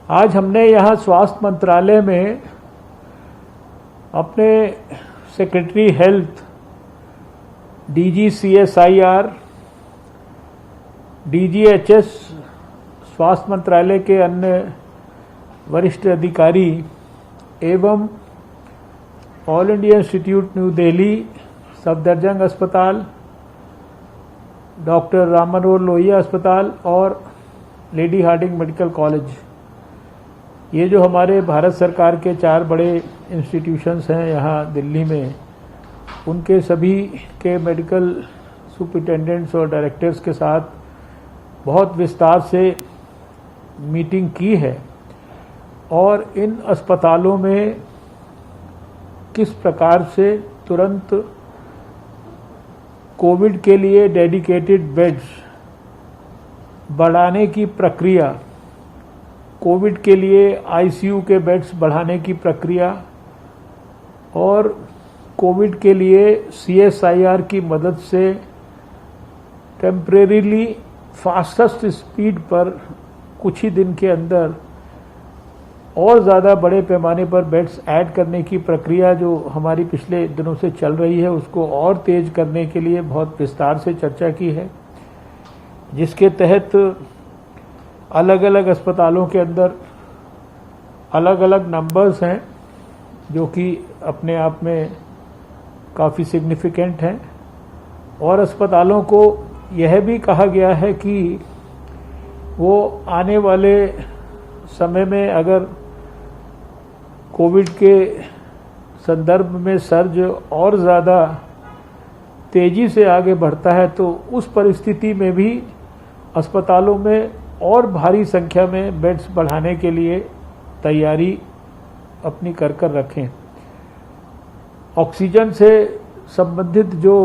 आज हमने यहाँ स्वास्थ्य मंत्रालय में अपने secretary health, DG CSIR, DGHS, स्वास्थ्य मंत्रालय के अन्य वरिष्ठ अधिकारी एवं all India institute new Delhi, Safdarjung अस्पताल, डॉक्टर राम मनोहर लोहिया अस्पताल और लेडी हार्डिंग मेडिकल कॉलेज, ये जो हमारे भारत सरकार के 4 बड़े इंस्टीट्यूशंस हैं यहाँ दिल्ली में, उनके सभी के मेडिकल सुपरिटेंडेंट्स और डायरेक्टर्स के साथ बहुत विस्तार से मीटिंग की है और इन अस्पतालों में किस प्रकार से तुरंत कोविड के लिए डेडिकेटेड बेड्स बढ़ाने की प्रक्रिया, कोविड के लिए ICU के बेड्स बढ़ाने की प्रक्रिया और कोविड के लिए CSIR की मदद से टेम्परेरीली फास्टेस्ट स्पीड पर कुछ ही दिन के अंदर और ज़्यादा बड़े पैमाने पर बेड्स ऐड करने की प्रक्रिया जो हमारी पिछले दिनों से चल रही है, उसको और तेज करने के लिए बहुत विस्तार से चर्चा की है, जिसके तहत अलग अलग अस्पतालों के अंदर अलग अलग नंबर्स हैं जो कि अपने आप में काफ़ी सिग्निफिकेंट हैं और अस्पतालों को यह भी कहा गया है कि वो आने वाले समय में अगर कोविड के संदर्भ में सर्ज और ज़्यादा तेज़ी से आगे बढ़ता है तो उस परिस्थिति में भी अस्पतालों में और भारी संख्या में बेड्स बढ़ाने के लिए तैयारी अपनी कर रखें। ऑक्सीजन से संबंधित जो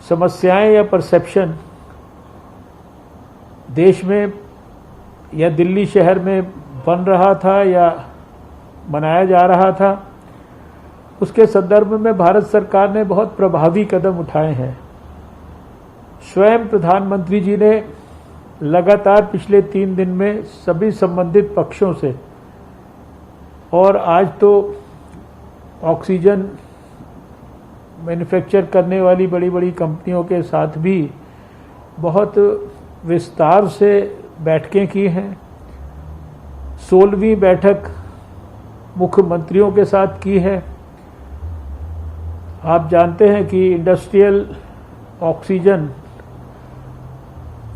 समस्याएं या परसेप्शन देश में या दिल्ली शहर में बन रहा था या बनाया जा रहा था, उसके संदर्भ में भारत सरकार ने बहुत प्रभावी कदम उठाए हैं। स्वयं प्रधानमंत्री जी ने लगातार पिछले 3 दिन में सभी संबंधित पक्षों से और आज तो ऑक्सीजन मैन्युफैक्चर करने वाली बड़ी बड़ी कंपनियों के साथ भी बहुत विस्तार से बैठकें की हैं। 16वीं बैठक मुख्यमंत्रियों के साथ की है। आप जानते हैं कि इंडस्ट्रियल ऑक्सीजन,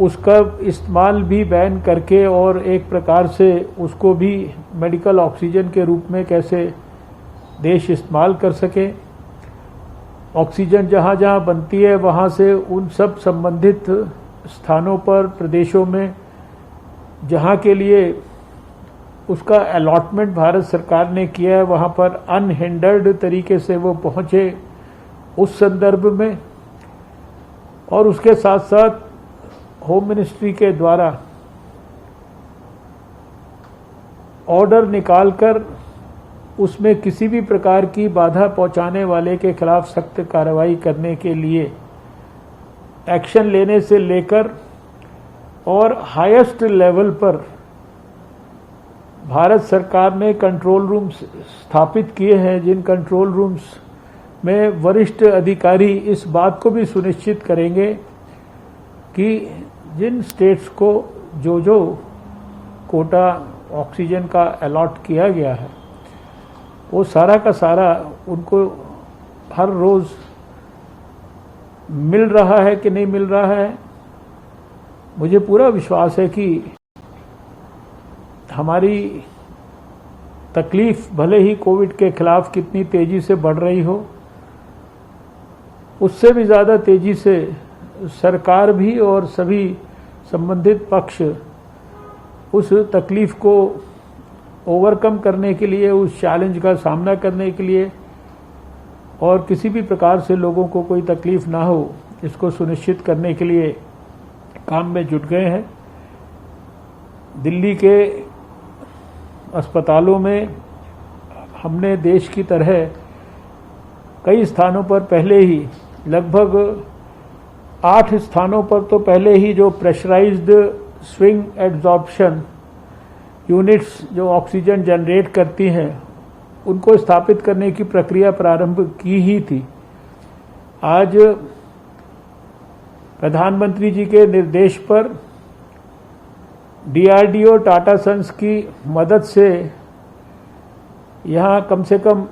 उसका इस्तेमाल भी बैन करके और एक प्रकार से उसको भी मेडिकल ऑक्सीजन के रूप में कैसे देश इस्तेमाल कर सके। ऑक्सीजन जहाँ जहाँ बनती है वहाँ से उन सब संबंधित स्थानों पर, प्रदेशों में जहाँ के लिए उसका अलॉटमेंट भारत सरकार ने किया है, वहाँ पर अनहिंडर्ड तरीके से वो पहुँचे, उस संदर्भ में। और उसके साथ साथ होम मिनिस्ट्री के द्वारा ऑर्डर निकालकर उसमें किसी भी प्रकार की बाधा पहुंचाने वाले के खिलाफ सख्त कार्रवाई करने के लिए एक्शन लेने से लेकर और हाईएस्ट लेवल पर भारत सरकार ने कंट्रोल रूम्स स्थापित किए हैं, जिन कंट्रोल रूम्स में वरिष्ठ अधिकारी इस बात को भी सुनिश्चित करेंगे कि जिन स्टेट्स को जो जो कोटा ऑक्सीजन का अलॉट किया गया है वो सारा का सारा उनको हर रोज़ मिल रहा है कि नहीं मिल रहा है। मुझे पूरा विश्वास है कि हमारी तकलीफ भले ही कोविड के खिलाफ कितनी तेज़ी से बढ़ रही हो, उससे भी ज़्यादा तेज़ी से सरकार भी और सभी संबंधित पक्ष उस तकलीफ को ओवरकम करने के लिए, उस चैलेंज का सामना करने के लिए और किसी भी प्रकार से लोगों को कोई तकलीफ ना हो, इसको सुनिश्चित करने के लिए काम में जुट गए हैं। दिल्ली के अस्पतालों में हमने देश की तरह कई स्थानों पर पहले ही लगभग 8 स्थानों पर तो पहले ही जो प्रेशराइज्ड स्विंग एड्सॉर्प्शन यूनिट्स जो ऑक्सीजन जनरेट करती हैं उनको स्थापित करने की प्रक्रिया प्रारंभ की ही थी। आज प्रधानमंत्री जी के निर्देश पर डीआरडीओ टाटा सन्स की मदद से यहाँ कम से कम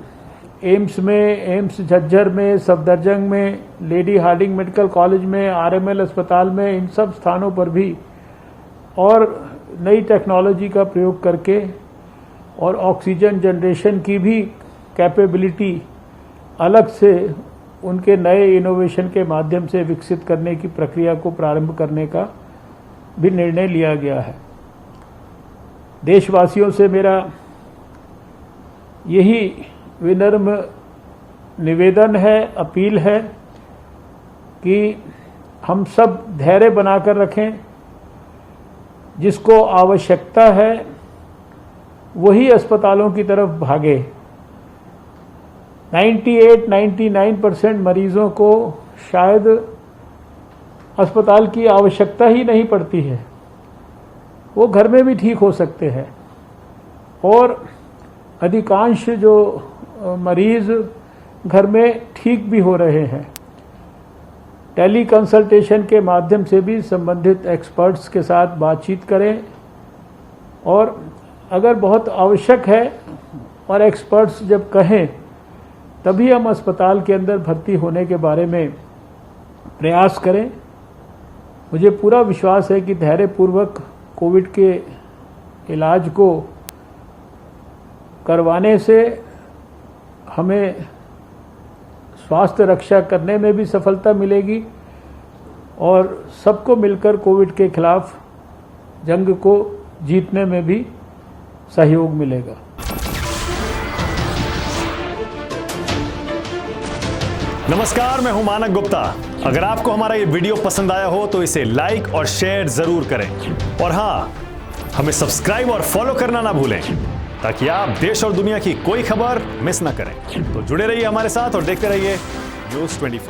एम्स में, एम्स झज्जर में, सफदरजंग में, लेडी हार्डिंग मेडिकल कॉलेज में, आरएमएल अस्पताल में, इन सब स्थानों पर भी और नई टेक्नोलॉजी का प्रयोग करके और ऑक्सीजन जनरेशन की भी कैपेबिलिटी अलग से उनके नए इनोवेशन के माध्यम से विकसित करने की प्रक्रिया को प्रारंभ करने का भी निर्णय लिया गया है। देशवासियों से मेरा यही विनम्र निवेदन है, अपील है कि हम सब धैर्य बनाकर रखें। जिसको आवश्यकता है वही अस्पतालों की तरफ भागे। 98-99% मरीजों को शायद अस्पताल की आवश्यकता ही नहीं पड़ती है, वो घर में भी ठीक हो सकते हैं। और अधिकांश जो मरीज घर में ठीक भी हो रहे हैं। टेली कंसल्टेशन के माध्यम से भी संबंधित एक्सपर्ट्स के साथ बातचीत करें और अगर बहुत आवश्यक है और एक्सपर्ट्स जब कहें तभी हम अस्पताल के अंदर भर्ती होने के बारे में प्रयास करें। मुझे पूरा विश्वास है कि धैर्यपूर्वक कोविड के इलाज को करवाने से हमें स्वास्थ्य रक्षा करने में भी सफलता मिलेगी और सबको मिलकर कोविड के खिलाफ जंग को जीतने में भी सहयोग मिलेगा। नमस्कार, मैं हूं मानक गुप्ता। अगर आपको हमारा ये वीडियो पसंद आया हो तो इसे लाइक और शेयर जरूर करें और हाँ, हमें सब्सक्राइब और फॉलो करना ना भूलें ताकि आप देश और दुनिया की कोई खबर मिस ना करें। तो जुड़े रहिए हमारे साथ और देखते रहिए न्यूज़ 24।